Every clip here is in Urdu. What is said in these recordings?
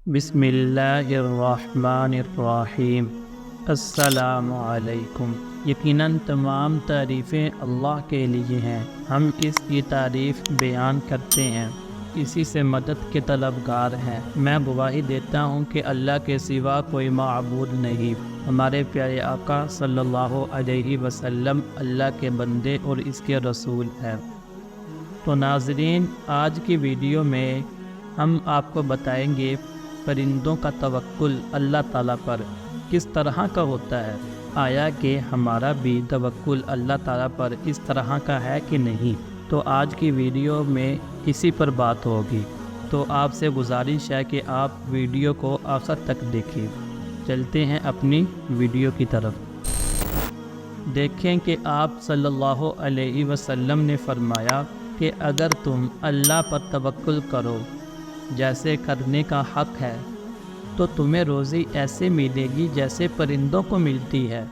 بسم اللہ الرحمن الرحیم۔ السلام علیکم۔ یقیناً تمام تعریفیں اللہ کے لیے ہیں، ہم اس کی تعریف بیان کرتے ہیں، اسی سے مدد کے طلبگار ہیں۔ میں گواہی دیتا ہوں کہ اللہ کے سوا کوئی معبود نہیں۔ ہمارے پیارے آقا صلی اللہ علیہ وسلم اللہ کے بندے اور اس کے رسول ہیں۔ تو ناظرین، آج کی ویڈیو میں ہم آپ کو بتائیں گے پرندوں کا توکل اللہ تعالیٰ پر کس طرح کا ہوتا ہے، آیا کہ ہمارا بھی توکل اللہ تعالیٰ پر اس طرح کا ہے کہ نہیں۔ تو آج کی ویڈیو میں اسی پر بات ہوگی، تو آپ سے گزارش ہے کہ آپ ویڈیو کو آخر تک دیکھیں۔ چلتے ہیں اپنی ویڈیو کی طرف۔ دیکھیں کہ آپ صلی اللہ علیہ وسلم نے فرمایا کہ اگر تم اللہ پر توکل کرو جیسے کرنے کا حق ہے تو تمہیں روزی ایسے ملے گی جیسے پرندوں کو ملتی ہے۔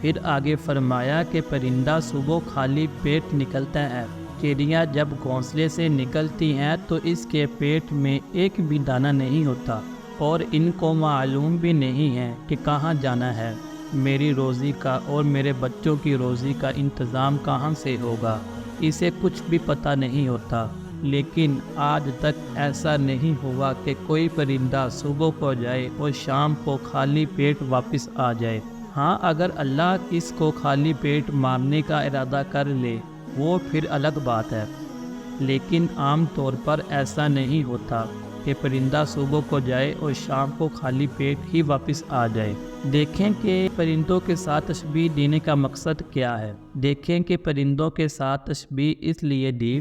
پھر آگے فرمایا کہ پرندہ صبح خالی پیٹ نکلتا ہے، چڑیاں جب گھونسلے سے نکلتی ہیں تو اس کے پیٹ میں ایک بھی دانہ نہیں ہوتا اور ان کو معلوم بھی نہیں ہے کہ کہاں جانا ہے۔ میری روزی کا اور میرے بچوں کی روزی کا انتظام کہاں سے ہوگا، اسے کچھ بھی پتہ نہیں ہوتا۔ لیکن آج تک ایسا نہیں ہوا کہ کوئی پرندہ صبح کو جائے اور شام کو خالی پیٹ واپس آ جائے۔ ہاں، اگر اللہ اس کو خالی پیٹ مارنے کا ارادہ کر لے وہ پھر الگ بات ہے، لیکن عام طور پر ایسا نہیں ہوتا کہ پرندہ صبح کو جائے اور شام کو خالی پیٹ ہی واپس آ جائے۔ دیکھیں کہ پرندوں کے ساتھ تشبیہ دینے کا مقصد کیا ہے۔ دیکھیں کہ پرندوں کے ساتھ تشبیہ اس لیے دی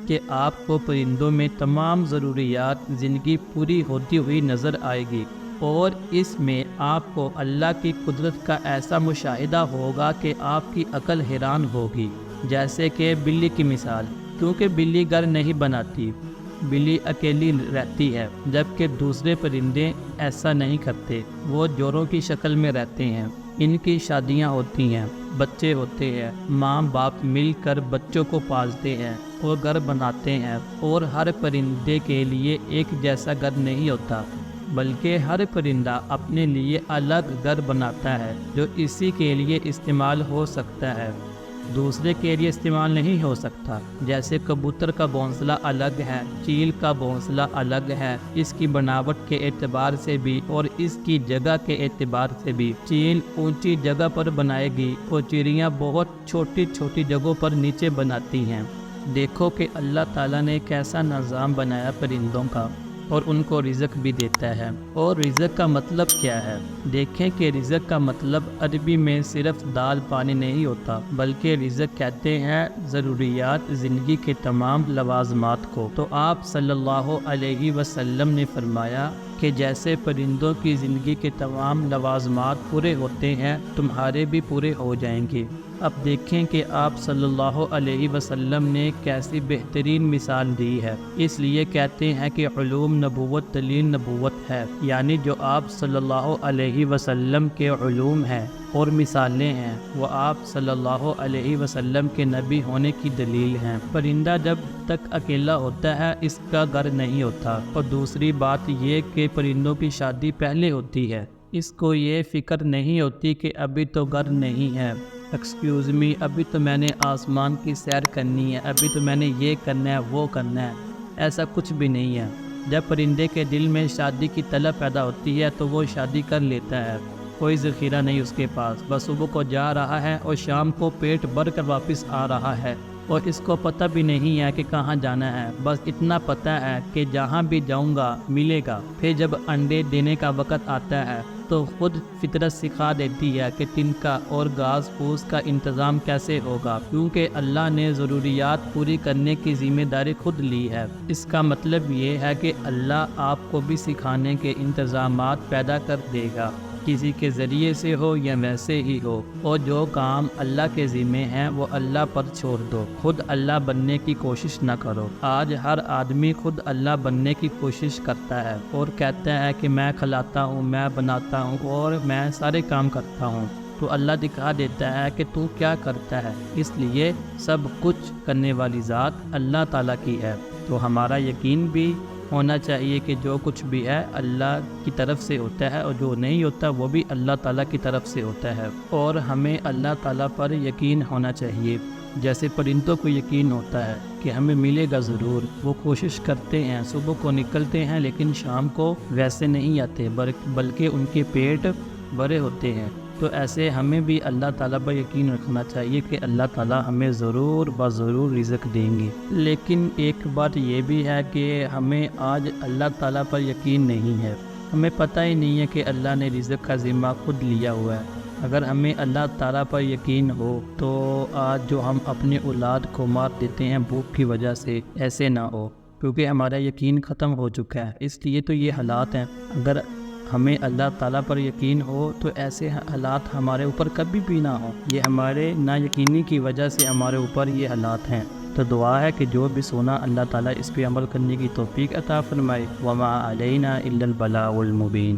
کہ آپ کو پرندوں میں تمام ضروریات زندگی پوری ہوتی ہوئی نظر آئے گی، اور اس میں آپ کو اللہ کی قدرت کا ایسا مشاہدہ ہوگا کہ آپ کی عقل حیران ہوگی۔ جیسے کہ بلی کی مثال، کیونکہ بلی گھر نہیں بناتی، بلی اکیلی رہتی ہے، جبکہ دوسرے پرندے ایسا نہیں کرتے، وہ جوڑوں کی شکل میں رہتے ہیں۔ ان کی شادیاں ہوتی ہیں، بچے ہوتے ہیں، ماں باپ مل کر بچوں کو پالتے ہیں اور گھر بناتے ہیں، اور ہر پرندے کے لیے ایک جیسا گھر نہیں ہوتا، بلکہ ہر پرندہ اپنے لیے الگ گھر بناتا ہے جو اسی کے لیے استعمال ہو سکتا ہے، دوسرے کے لیے استعمال نہیں ہو سکتا۔ جیسے کبوتر کا گھونسلہ الگ ہے، چیل کا گھونسلہ الگ ہے، اس کی بناوٹ کے اعتبار سے بھی اور اس کی جگہ کے اعتبار سے بھی۔ چیل اونچی جگہ پر بنائے گی اور چڑیاں بہت چھوٹی چھوٹی جگہوں پر نیچے بناتی ہیں۔ دیکھو کہ اللہ تعالیٰ نے کیسا نظام بنایا پرندوں کا، اور ان کو رزق بھی دیتا ہے۔ اور رزق کا مطلب کیا ہے؟ دیکھیں کہ رزق کا مطلب عربی میں صرف دال پانی نہیں ہوتا، بلکہ رزق کہتے ہیں ضروریات زندگی کے تمام لوازمات کو۔ تو آپ صلی اللہ علیہ وسلم نے فرمایا کہ جیسے پرندوں کی زندگی کے تمام لوازمات پورے ہوتے ہیں، تمہارے بھی پورے ہو جائیں گے۔ اب دیکھیں کہ آپ صلی اللہ علیہ وسلم نے کیسی بہترین مثال دی ہے۔ اس لیے کہتے ہیں کہ علوم نبوت دلیل نبوت ہے، یعنی جو آپ صلی اللہ علیہ وسلم کے علوم ہیں اور مثالیں ہیں، وہ آپ صلی اللہ علیہ وسلم کے نبی ہونے کی دلیل ہیں۔ پرندہ جب تک اکیلا ہوتا ہے اس کا گھر نہیں ہوتا، اور دوسری بات یہ کہ پرندوں کی شادی پہلے ہوتی ہے، اس کو یہ فکر نہیں ہوتی کہ ابھی تو گھر نہیں ہے، ایکسکیوز می، ابھی تو میں نے آسمان کی سیر کرنی ہے، ابھی تو میں نے یہ کرنا ہے وہ کرنا ہے، ایسا کچھ بھی نہیں ہے۔ جب پرندے کے دل میں شادی کی طلب پیدا ہوتی ہے تو وہ شادی کر لیتا ہے، کوئی ذخیرہ نہیں اس کے پاس، بس صبح کو جا رہا ہے اور شام کو پیٹ بھر کر واپس آ رہا ہے، اور اس کو پتہ بھی نہیں ہے کہ کہاں جانا ہے، بس اتنا پتہ ہے کہ جہاں بھی جاؤں گا ملے گا۔ پھر جب انڈے دینے کا وقت آتا ہے تو خود فطرت سکھا دیتی ہے کہ تنکا اور گھاس پھوس کا انتظام کیسے ہوگا، کیونکہ اللہ نے ضروریات پوری کرنے کی ذمہ داری خود لی ہے۔ اس کا مطلب یہ ہے کہ اللہ آپ کو بھی سکھانے کے انتظامات پیدا کر دے گا، کسی کے ذریعے سے ہو یا ویسے ہی ہو، اور جو کام اللہ کے ذمہ ہیں وہ اللہ پر چھوڑ دو، خود اللہ بننے کی کوشش نہ کرو۔ آج ہر آدمی خود اللہ بننے کی کوشش کرتا ہے اور کہتا ہے کہ میں کھلاتا ہوں، میں بناتا ہوں اور میں سارے کام کرتا ہوں، تو اللہ دکھا دیتا ہے کہ تو کیا کرتا ہے۔ اس لیے سب کچھ کرنے والی ذات اللہ تعالیٰ کی ہے۔ تو ہمارا یقین بھی ہونا چاہیے کہ جو کچھ بھی ہے اللہ کی طرف سے ہوتا ہے، اور جو نہیں ہوتا وہ بھی اللہ تعالیٰ کی طرف سے ہوتا ہے، اور ہمیں اللہ تعالیٰ پر یقین ہونا چاہیے، جیسے پرندوں کو یقین ہوتا ہے کہ ہمیں ملے گا ضرور۔ وہ کوشش کرتے ہیں، صبح کو نکلتے ہیں لیکن شام کو ویسے نہیں آتے، بلکہ ان کے پیٹ بڑے ہوتے ہیں۔ تو ایسے ہمیں بھی اللہ تعالیٰ پر یقین رکھنا چاہیے کہ اللہ تعالیٰ ہمیں ضرور بضرور رزق دیں گے۔ لیکن ایک بات یہ بھی ہے کہ ہمیں آج اللہ تعالیٰ پر یقین نہیں ہے، ہمیں پتہ ہی نہیں ہے کہ اللہ نے رزق کا ذمہ خود لیا ہوا ہے۔ اگر ہمیں اللہ تعالیٰ پر یقین ہو تو آج جو ہم اپنے اولاد کو مار دیتے ہیں بھوک کی وجہ سے، ایسے نہ ہو، کیونکہ ہمارا یقین ختم ہو چکا ہے، اس لیے تو یہ حالات ہیں۔ اگر ہمیں اللہ تعالیٰ پر یقین ہو تو ایسے حالات ہمارے اوپر کبھی بھی نہ ہوں۔ یہ ہمارے نا یقینی کی وجہ سے ہمارے اوپر یہ حالات ہیں۔ تو دعا ہے کہ جو بھی سنا اللہ تعالیٰ اس پہ عمل کرنے کی توفیق عطا فرمائے۔ وما علینا الا البلاغ المبین۔